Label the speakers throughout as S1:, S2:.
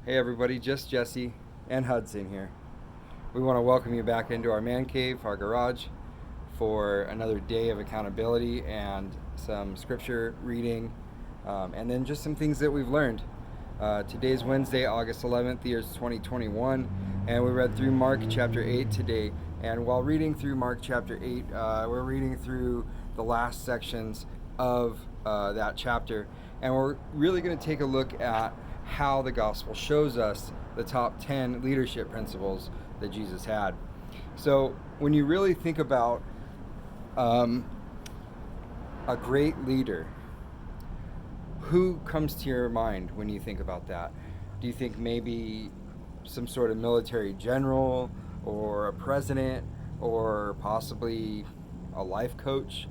S1: Hey everybody, just Jesse and Hudson here. We want to welcome you back into our man cave, our garage, for another day of accountability and some scripture reading, and then just some things that we've learned. Today's Wednesday, August 11th, the year's 2021, and we read through Mark chapter 8 today. And while reading through Mark chapter 8, we're reading through the last sections of that chapter, and we're really going to take a look at how the gospel shows us the top 10 leadership principles that Jesus had. So when you really think about a great leader, who comes to your mind when you think about that? Do you think maybe some sort of military general or a president or possibly a life coach,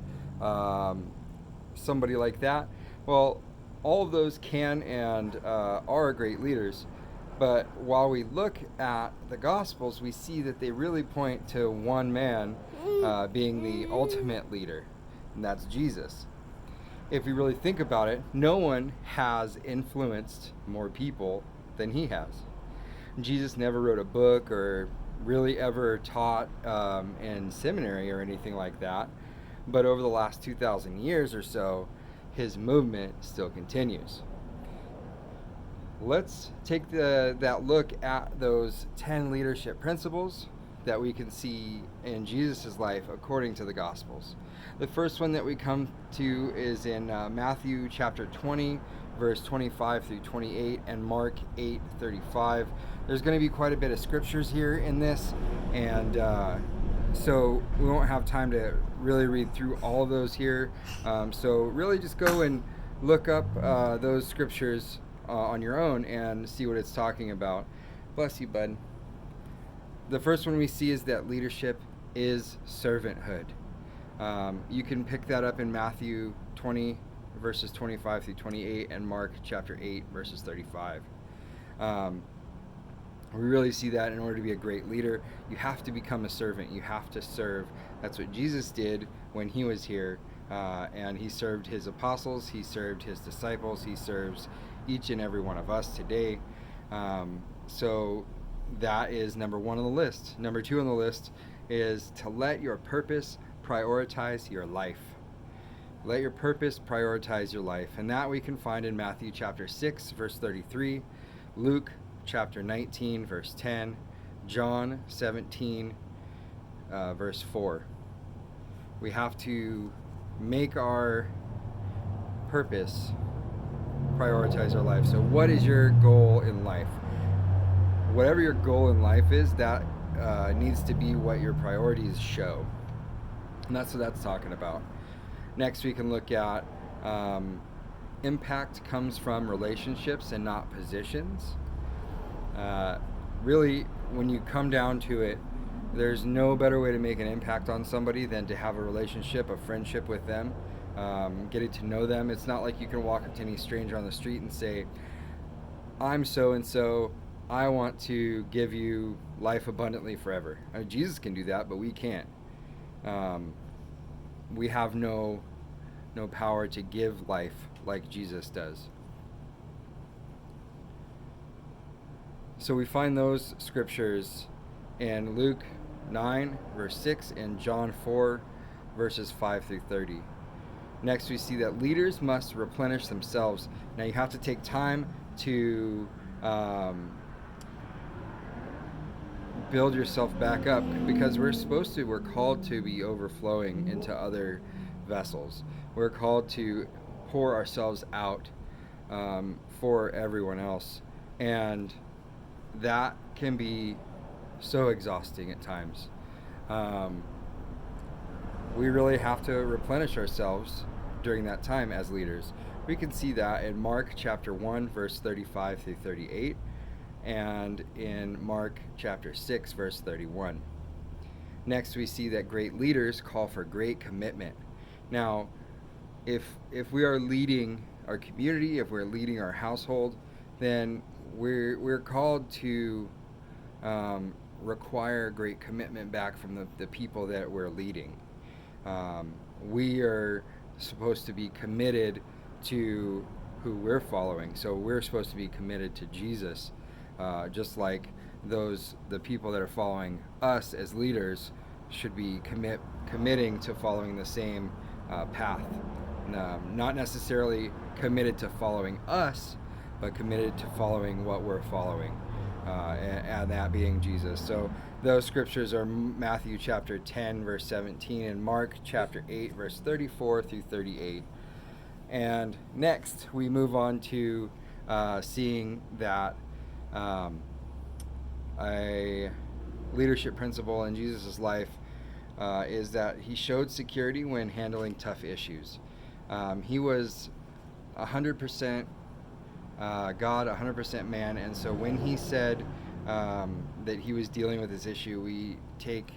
S1: somebody like that? Well, all of those can and are great leaders. But while we look at the Gospels, we see that they really point to one man being the ultimate leader, and that's Jesus. If we really think about it, no one has influenced more people than he has. Jesus never wrote a book or really ever taught in seminary or anything like that. But over the last 2,000 years or so, his movement still continues. Let's take that look at those 10 leadership principles that we can see in Jesus' life according to the Gospels. The first one that we come to is in Matthew chapter 20, verse 25 through 28, and Mark 8:35. There's going to be quite a bit of scriptures here in this, and so we won't have time to really read through all of those here. So really just go and look up those scriptures on your own and see what it's talking about. Bless you, bud. The first one we see is that leadership is servanthood. You can pick that up in Matthew 20, verses 25 through 28, and Mark chapter 8, verses 35. We really see that in order to be a great leader, you have to become a servant. You have to serve. That's what Jesus did when he was here. And he served his apostles. He served his disciples. He serves each and every one of us today. So that is number one on the list. Number two on the list is to let your purpose prioritize your life. Let your purpose prioritize your life. And that we can find in Matthew chapter 6, verse 33, Luke chapter 19, verse 10, John 17, verse 4. We have to make our purpose prioritize our life. So what is your goal in life? Whatever your goal in life is, that needs to be what your priorities show. And that's what that's talking about. Next, we can look at impact comes from relationships and not positions. Really, when you come down to it, there's no better way to make an impact on somebody than to have a relationship, a friendship with them, getting to know them. It's not like you can walk up to any stranger on the street and say, I'm so-and-so, I want to give you life abundantly forever. I mean, Jesus can do that, but we can't. We have no power to give life like Jesus does. So we find those scriptures in Luke 9, verse 6, and John 4, verses 5 through 30. Next, we see that leaders must replenish themselves. Now, you have to take time to build yourself back up, because we're called to be overflowing into other vessels. We're called to pour ourselves out for everyone else. And that can be so exhausting at times. We really have to replenish ourselves during that time as leaders. We can see that in Mark chapter 1, verse 35 through 38, and in Mark chapter 6, verse 31. Next, we see that great leaders call for great commitment. Now, if we are leading our community, if we're leading our household, then we're called to require great commitment back from the people that we're leading. We are supposed to be committed to who we're following. So we're supposed to be committed to Jesus just like the people that are following us as leaders should be committing to following the same path. Not necessarily committed to following us, but committed to following what we're following, and that being Jesus. So those scriptures are Matthew chapter 10, verse 17, and Mark chapter 8, verse 34 through 38. And next, we move on to seeing that a leadership principle in Jesus' life is that he showed security when handling tough issues. He was 100% God, 100% man, and so when he said that he was dealing with this issue, we take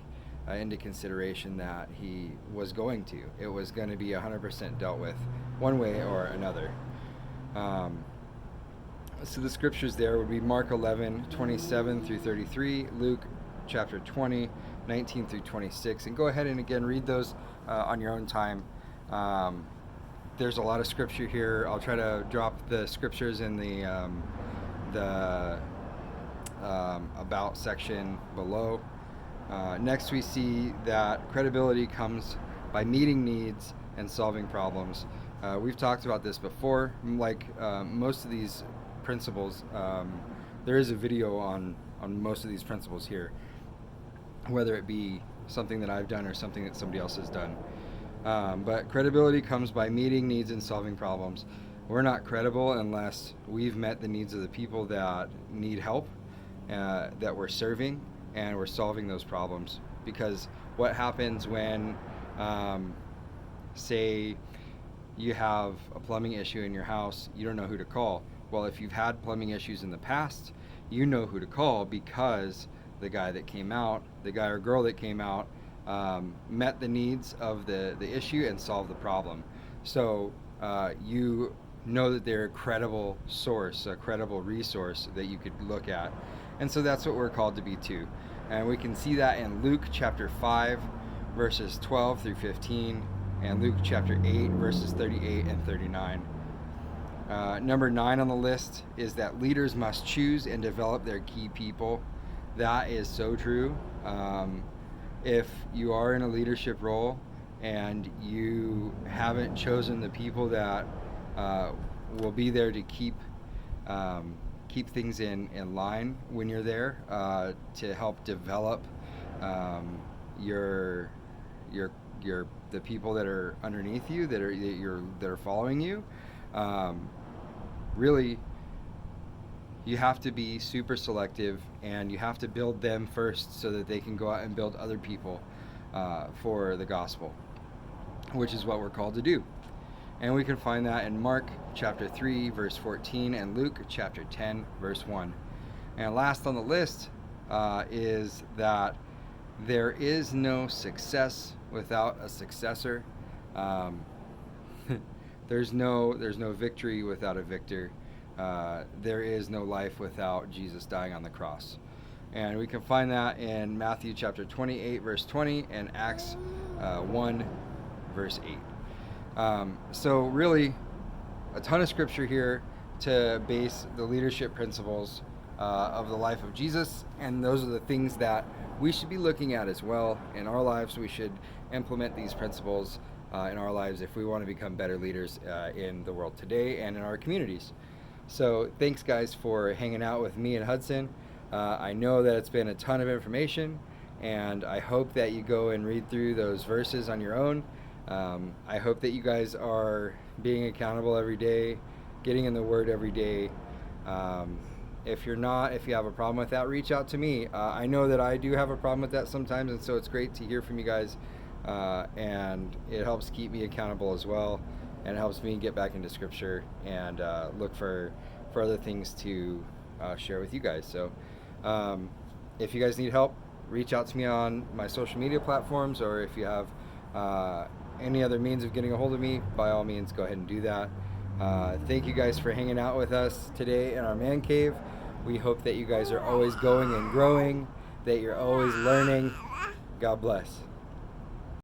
S1: into consideration that he was going to. It was going to be 100% dealt with one way or another. So the scriptures there would be Mark 11, 27 through 33, Luke chapter 20, 19 through 26. And go ahead and again read those on your own time. There's a lot of scripture here. I'll try to drop the scriptures in the about section below. Next, we see that credibility comes by meeting needs and solving problems. We've talked about this before. Like most of these principles, there is a video on most of these principles here, whether it be something that I've done or something that somebody else has done. But credibility comes by meeting needs and solving problems. We're not credible unless we've met the needs of the people that need help, that we're serving, and we're solving those problems. Because what happens when, say, you have a plumbing issue in your house, you don't know who to call. Well, if you've had plumbing issues in the past, you know who to call because the guy or girl that came out met the needs of the issue and solved the problem. So you know that they're a credible source, a credible resource that you could look at. And so that's what we're called to be too. And we can see that in Luke chapter 5, verses 12 through 15, and Luke chapter 8, verses 38 and 39. Number 9 on the list is that leaders must choose and develop their key people. That is so true. If you are in a leadership role and you haven't chosen the people that will be there to keep things in line when you're there, to help develop the people that are underneath you, that are following you, really, you have to be super selective, and you have to build them first so that they can go out and build other people for the gospel, which is what we're called to do. And we can find that in Mark chapter 3, verse 14, and Luke chapter 10, verse 1. And last on the list is that there is no success without a successor. There's no victory without a victor. There is no life without Jesus dying on the cross. And we can find that in Matthew chapter 28, verse 20, and Acts 1, verse 8. So really, a ton of scripture here to base the leadership principles of the life of Jesus, and those are the things that we should be looking at as well in our lives. We should implement these principles in our lives if we want to become better leaders in the world today and in our communities. So thanks guys for hanging out with me and Hudson. I know that it's been a ton of information, and I hope that you go and read through those verses on your own. I hope that you guys are being accountable every day, getting in the Word every day. If you're not, if you have a problem with that, reach out to me. I know that I do have a problem with that sometimes, and so it's great to hear from you guys, and it helps keep me accountable as well, and it helps me get back into Scripture and look for other things to share with you guys. So if you guys need help, reach out to me on my social media platforms, or if you have any other means of getting a hold of me, by all means, go ahead and do that. Thank you guys for hanging out with us today in our man cave. We hope that you guys are always going and growing, that you're always learning. God bless.